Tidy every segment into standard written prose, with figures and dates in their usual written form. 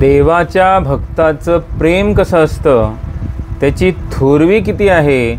देवाच्या भक्ताचं प्रेम कसं असतं, त्याची थोरवी किती आहे,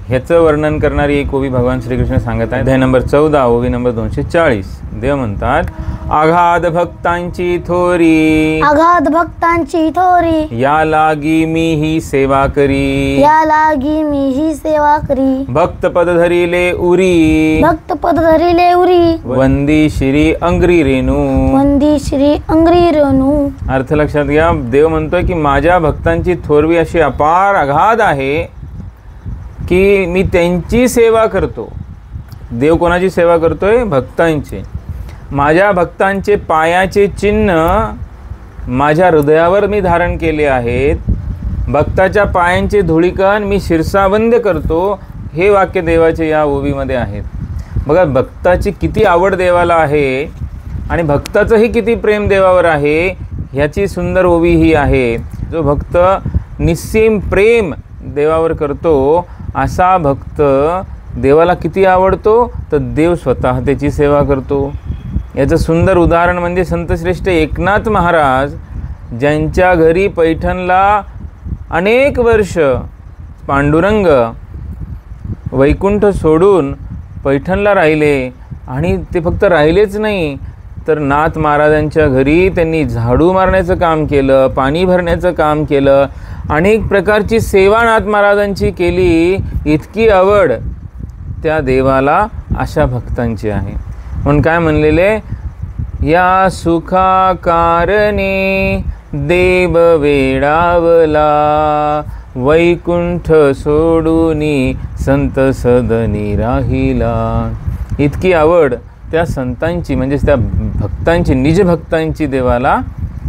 ह्याचं वर्णन करणारी एक ओवी भगवान श्रीकृष्ण सांगत आहे. अध्याय नंबर 14 ओवी नंबर 240. देव म्हणतात, आघाद भक्तांची थोरी, आघाद भक्तांची थोरी, या लागी मी ही सेवा करी, या लागी मी ही सेवा करी. भक्त पद धरिले उरी, भक्त पद धरिले उरी, वंदी श्री अंग्री रेणू. वंदी श्री अंग्री रेणू. अर्थ लक्षात घ्या. देव म्हणतोय की माझ्या भक्तांची थोरवी अशी अपार अगाध आहे की मी त्यांची सेवा करतो. देव कोणाची सेवा करतोय? भक्तांची. माझ्या भक्तांचे पायाचे चिन्ह माझ्या हृदयावर मी धारण केले आहेत. भक्ताच्या पायांचे धुळीकण मी शिरसावंद करतो. हे वाक्य देवाचे या ओवीमध्ये आहेत. बघा, भक्ताची किती आवड देवाला आहे आणि भक्ताचंही किती प्रेम देवावर आहे ह्याची सुंदर ओवी ही आहे. जो भक्त निस्सीम प्रेम देवावर करतो असा भक्त देवाला किती आवडतो, तर देव स्वतः त्याची सेवा करतो. याचं सुंदर उदाहरण म्हणजे संतश्रेष्ठ एकनाथ महाराज, ज्यांच्या घरी पैठणला अनेक वर्ष पांडुरंग वैकुंठ सोडून पैठणला राहिले. आणि ते फक्त राहिलेच नाही, तर नाथ महाराजांच्या घरी त्यांनी झाडू मारण्याचं काम केलं, पाणी भरण्याचं काम केलं, अनेक प्रकारची सेवा नाथ महाराजांची केली. इतकी आवड त्या देवाला अशा भक्तांची आहे. म्हणून काय म्हणलेले, या सुखा कारणे देव वेडावला, वैकुंठ सोडूनी संत सदनी राहिला. इतकी आवड त्या संतांची, म्हणजेच त्या भक्तांची, निज भक्तांची देवाला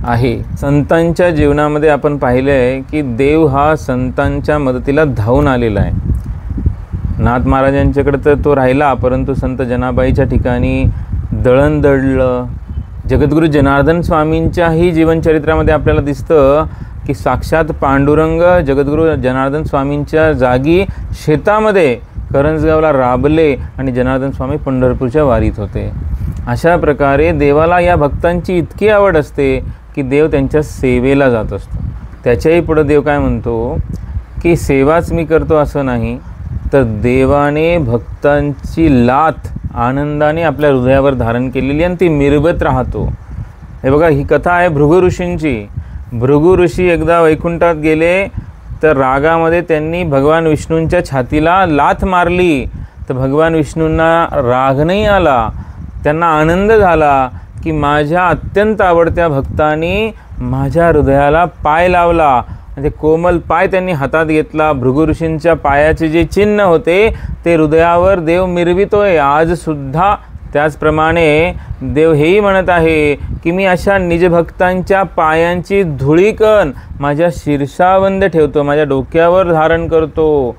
आहे. संतांच्या जीवनामध्ये आपण पाहिलं आहे की देव हा संतांच्या मदतीला धावून आलेला आहे. नाथ महाराजांच्याकडे तर तो राहिला, परंतु संत जनाबाईच्या ठिकाणी दळण दळलं. जगद्गुरू जनार्दन स्वामींच्याही जीवनचरित्रामध्ये आपल्याला दिसतं की साक्षात पांडुरंग जगद्गुरू जनार्दन स्वामींच्या जागी शेतामध्ये करंजगावला राबले आणि जनार्दन स्वामी पंढरपूरच्या वारीत होते. अशा प्रकारे देवाला या भक्तांची इतकी आवड असते की देव त्यांच्या सेवेला जात असतो. त्याच्याही पुढं देव काय म्हणतो की सेवाच मी करतो असं नाही, तर देवाने भक्तांची लाथ आनंदाने आपल्या हृदयावर धारण केलेली आणि ती मिरवत राहतो. हे बघा, ही कथा आहे भृगु ऋषींची. भृगु ऋषी एकदा वैकुंठात गेले, तर रागामध्ये त्यांनी भगवान विष्णूंच्या छातीला लाथ मारली. तर भगवान विष्णूंना राग नाही आला, त्यांना आनंद झाला की माझ्या अत्यंत आवडत्या भक्तांनी माझ्या हृदयाला पाय लावला. म्हणजे कोमल पाय त्यांनी हातात घेतला. भृगु ऋषींच्या पायाचे जे चिन्ह होते ते हृदयावर देव मिरवितोय आजसुद्धा. त्याचप्रमाणे देव हेही म्हणत आहे की मी अशा निजभक्तांच्या पायांची धुळीकण माझ्या शीर्षावंद ठेवतो, माझ्या डोक्यावर धारण करतो.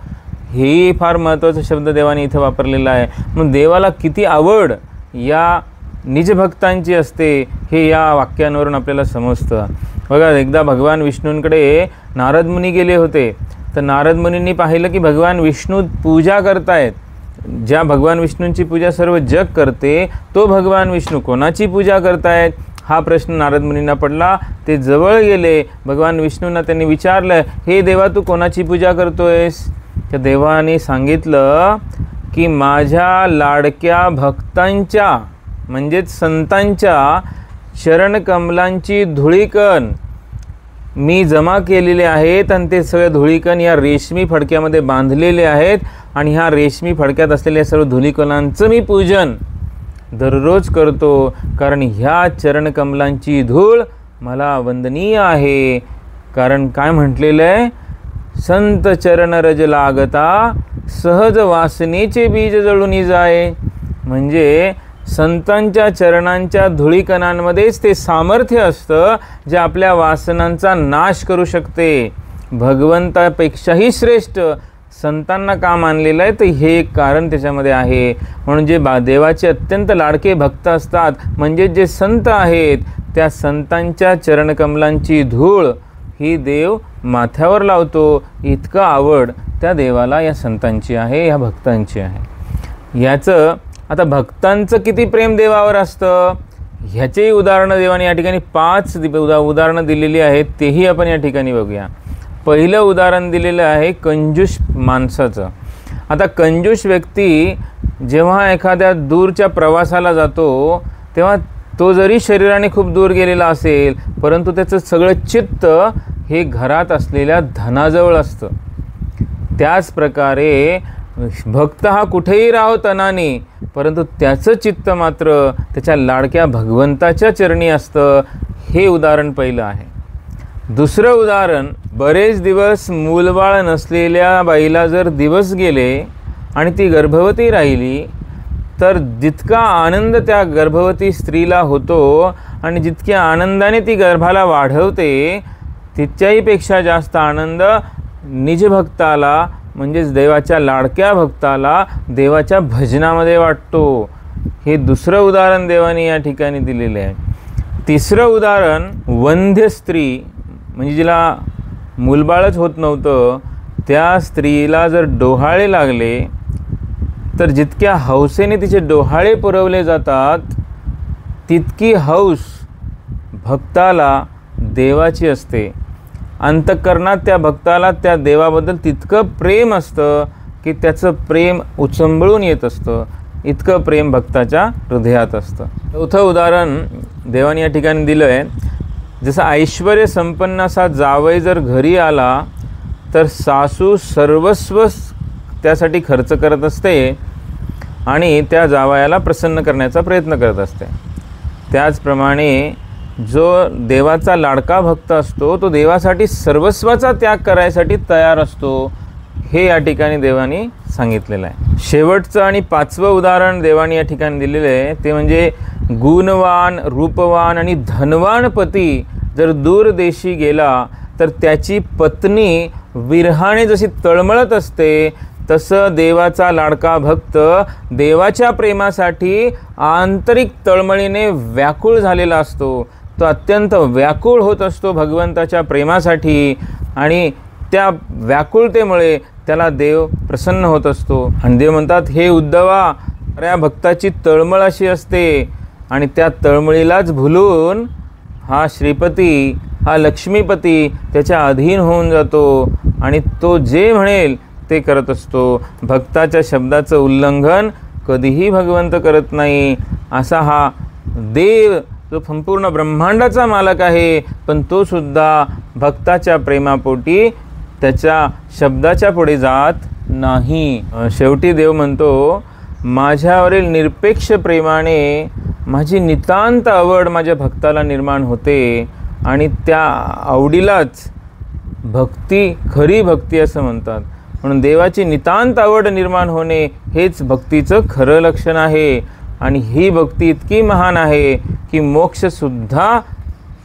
हेही फार महत्त्वाचा शब्द देवाने इथं वापरलेला आहे. मग देवाला किती आवड या निजभक्तांची असते हे या वाक्यांवरून आपल्याला समजतं. बघा, एकदा भगवान विष्णूंकडे नारद मुनी गेले होते. तर नारद मुनींनी पाहिलं की भगवान विष्णू पूजा करतायत. ज्या भगवान विष्णूंची पूजा सर्व जग करते, तो भगवान विष्णू कोणाची पूजा करतायत हा प्रश्न नारद मुनींना पडला. ते जवळ गेले. भगवान विष्णूंना त्यांनी विचारलं, हे देवा तू कोणाची पूजा करतोयस? त्या देवाने सांगितलं की माझ्या लाडक्या भक्तांच्या, म्हणजेच संतांच्या चरणकमलांची धुळीकण मी जमा केलेले आहेत आणि ते सगळे धुळीकण या रेशमी फडक्यामध्ये बांधलेले आहेत. आणि ह्या रेशमी फडक्यात असलेल्या सर्व धुळीकणांचं मी पूजन दररोज करतो, कारण ह्या चरणकमलांची धूळ मला वंदनीय आहे. कारण काय म्हटलेलं आहे, संत चरण रज लागता सहज वासनेचे बीज जळून जाय. म्हणजे संतांच्या चरणांच्या धुळीकणांमध्येच ते सामर्थ्य असतं जे आपल्या वासनांचा नाश करू शकते. भगवंतापेक्षाही श्रेष्ठ संतांना का मानलेलं आहे, तर हे एक कारण त्याच्यामध्ये आहे. म्हणून जे देवाचे अत्यंत लाडके भक्त असतात, म्हणजे जे संत आहेत, त्या संतांच्या चरणकमलांची धूळ ही देव माथ्यावर लावतो. इतकं आवड त्या देवाला या संतांची आहे, या भक्तांची आहे. याचं आता भक्तांचं किती प्रेम देवावर असतं ह्याचेही उदाहरणं देवाने या ठिकाणी 5 उदाहरणं दिलेली आहेत, तेही आपण या ठिकाणी बघूया. पहिलं उदाहरण दिलेलं आहे कंजूस माणसाचं. आता कंजूस व्यक्ती जेव्हा एखाद्या दूरच्या प्रवासाला जातो तेव्हा तो जरी शरीराने खूप दूर गेलेला असेल, परंतु त्याचं सगळं चित्त हे घरात असलेल्या धनाजवळ असतं. त्याच प्रकारे भक्त हा कुठेही राहो तनाने, परंतु त्याचं चित्त मात्र त्याच्या लाडक्या भगवंताच्या चरणी असतं. हे उदाहरण पहिलं आहे. दुसरं उदाहरण, बरेच दिवस मूलबाळ नसलेल्या बाईला जर दिवस गेले आणि ती गर्भवती राहिली, तर जितका आनंद त्या गर्भवती स्त्रीला होतो आणि जितक्या आनंदाने ती गर्भाला वाढवते, तिच्याही पेक्षा जास्त आनंद निजभक्ताला म्हणजेच देवाच्या लाडक्या भक्ताला देवाच्या भजनामध्ये वाटतो. हे दुसरं उदाहरण देवाने या ठिकाणी दिलेलं आहे. तिसरं उदाहरण, वंध्य स्त्री म्हणजे जिला मूलबाळच होत नव्हतं, त्या स्त्रीला जर डोहाळे लागले तर जितक्या हौसेने तिचे डोहाळे पुरवले जातात, तितकी हौस भक्ताला देवाची असते. अंतःकरणात त्या भक्ताला त्या देवाबद्दल तितकं प्रेम असतं की त्याचं प्रेम उचंबळून येत असतं. इतकं प्रेम भक्ताच्या हृदयात असतं. चौथं उदाहरण देवाने या ठिकाणी दिलं आहे. जसं ऐश्वर्य संपन्न असा जावई जर घरी आला तर सासू सर्वस्व त्यासाठी खर्च करत असते आणि त्या जावयाला प्रसन्न करण्याचा प्रयत्न करत असते. त्याचप्रमाणे जो देवाचा लाडका भक्त असतो तो देवासाठी सर्वस्वाचा त्याग करायसाठी तयार असतो. हे या ठिकाणी देवाने सांगितलेलं आहे. शेवटचं आणि 5वं उदाहरण देवाने या ठिकाणी दिलेलं आहे ते म्हणजे गुणवान, रूपवान आणि धनवान पती जर दूर देशी गेला तर त्याची पत्नी विरहाने जशी तळमळत असते, तसं देवाचा लाडका भक्त देवाच्या प्रेमासाठी आंतरिक तळमळीने व्याकुळ झालेला असतो. तो अत्यंत व्याकुळ होत असतो भगवंताच्या प्रेमासाठी आणि त्या व्याकुळतेमुळे त्याला देव प्रसन्न होत असतो. आणि देव म्हणतात, हे उद्धवा, या भक्ताची तळमळ अशी असते आणि त्या तळमळीलाच भुलून हा श्रीपती, हा लक्ष्मीपती त्याच्या अधीन होऊन जातो आणि तो जे म्हणेल ते करत असतो. भक्ताच्या शब्दाचं उल्लंघन कधीही भगवंत करत नाही. असा हा देव जो संपूर्ण ब्रह्मांडाचा मालक आहे, पण तो सुद्धा भक्ताच्या प्रेमापोटी त्याच्या शब्दाच्या पुढे जात नाही. शेवटी देव म्हणतो, माझ्यावरील निरपेक्ष प्रेमाने माझी नितांत आवड माझ्या भक्ताला निर्माण होते आणि त्या आवडीलाच भक्ती, खरी भक्ती असं म्हणतात. म्हणून देवाची नितांत आवड निर्माण होणे हेच भक्तीचं खरं लक्षण आहे. आणि ही भक्ती इतकी महान आहे की मोक्षसुद्धा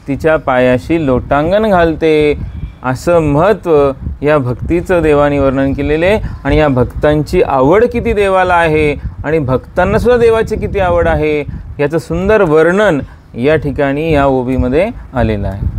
तिच्या पायाशी लोटांगण घालते. असं महत्त्व या भक्तीचं देवाने वर्णन केलेले आहे. आणि या भक्तांची आवड किती देवाला आहे आणि भक्तांनासुद्धा देवाची किती आवड आहे याचं सुंदर वर्णन या ठिकाणी या ओवीमध्ये आलेलं आहे.